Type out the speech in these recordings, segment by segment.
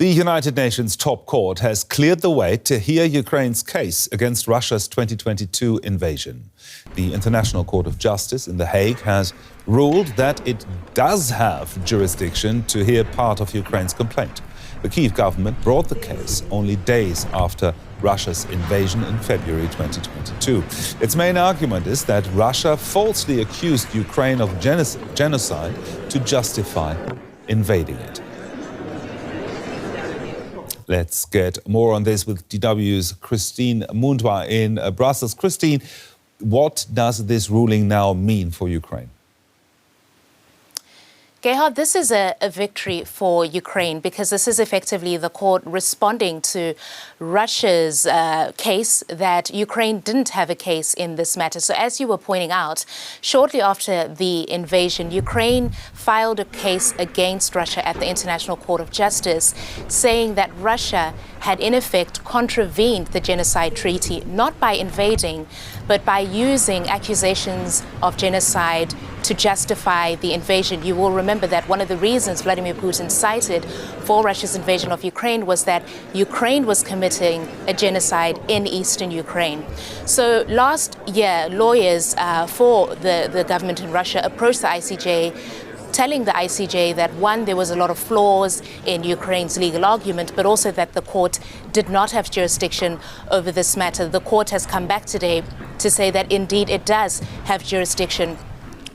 The United Nations top court has cleared the way to hear Ukraine's case against Russia's 2022 invasion. The International Court of Justice in The Hague has ruled that it does have jurisdiction to hear part of Ukraine's complaint. The Kyiv government brought the case only days after Russia's invasion in February 2022. Its main argument is that Russia falsely accused Ukraine of genocide to justify invading it. Let's get more on this with DW's Christine Mundwa in Brussels. Christine, what does this ruling now mean for Ukraine? Gerhard, this is a victory for Ukraine because this is effectively the court responding to Russia's case that Ukraine didn't have a case in this matter. So as you were pointing out, shortly after the invasion, Ukraine filed a case against Russia at the International Court of Justice, saying that Russia had in effect contravened the genocide treaty, not by invading, but by using accusations of genocide to justify the invasion. You will remember that one of the reasons Vladimir Putin cited for Russia's invasion of Ukraine was that Ukraine was committing a genocide in eastern Ukraine. So last year, lawyers for the government in Russia approached the ICJ, telling the ICJ that, one, there was a lot of flaws in Ukraine's legal argument, but also that the court did not have jurisdiction over this matter. The court has come back today to say that indeed it does have jurisdiction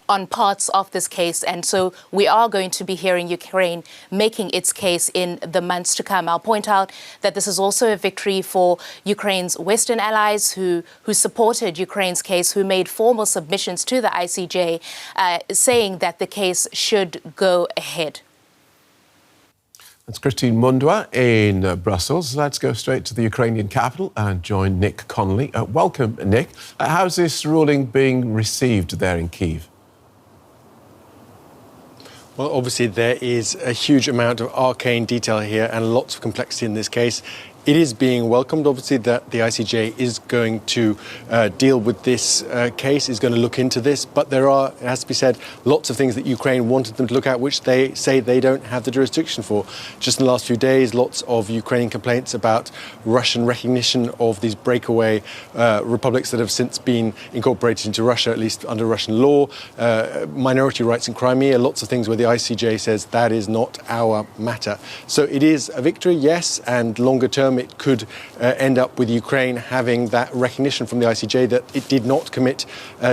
on parts of this case. And so we are going to be hearing Ukraine making its case in the months to come. I'll point out that this is also a victory for Ukraine's Western allies who supported Ukraine's case, who made formal submissions to the ICJ, saying that the case should go ahead. That's Christine Mundwa in Brussels. Let's go straight to the Ukrainian capital and join Nick Connolly. Welcome, Nick. How's this ruling being received there in Kyiv? Well, obviously, there is a huge amount of arcane detail here and lots of complexity in this case. It is being welcomed, obviously, that the ICJ is going to deal with this case, is going to look into this. But there are, it has to be said, lots of things that Ukraine wanted them to look at, which they say they don't have the jurisdiction for. Just in the last few days, lots of Ukrainian complaints about Russian recognition of these breakaway republics that have since been incorporated into Russia, at least under Russian law, minority rights in Crimea, lots of things where the ICJ says that is not our matter. So it is a victory, yes, and longer term, it could end up with Ukraine having that recognition from the ICJ that it did not commit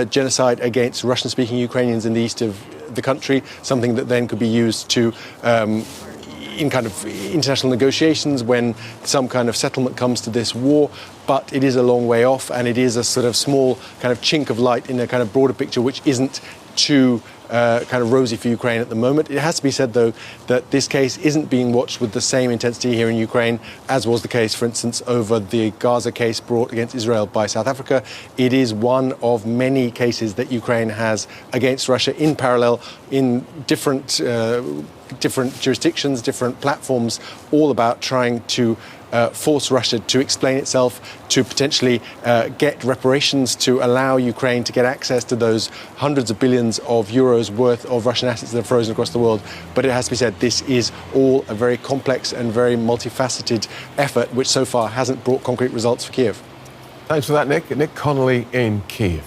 genocide against Russian-speaking Ukrainians in the east of the country, something that then could be used to in kind of international negotiations when some kind of settlement comes to this war. But it is a long way off, and it is a sort of small kind of chink of light in a kind of broader picture which isn't too kind of rosy for Ukraine at the moment. It has to be said, though, that this case isn't being watched with the same intensity here in Ukraine as was the case, for instance, over the Gaza case brought against Israel by South Africa. It is one of many cases that Ukraine has against Russia in parallel in different jurisdictions, different platforms, all about trying to force Russia to explain itself, to potentially get reparations, to allow Ukraine to get access to those hundreds of billions of euros worth of Russian assets that are frozen across the world. But it has to be said, this is all a very complex and very multifaceted effort, which so far hasn't brought concrete results for Kyiv. Thanks for that, Nick. Nick Connolly in Kyiv.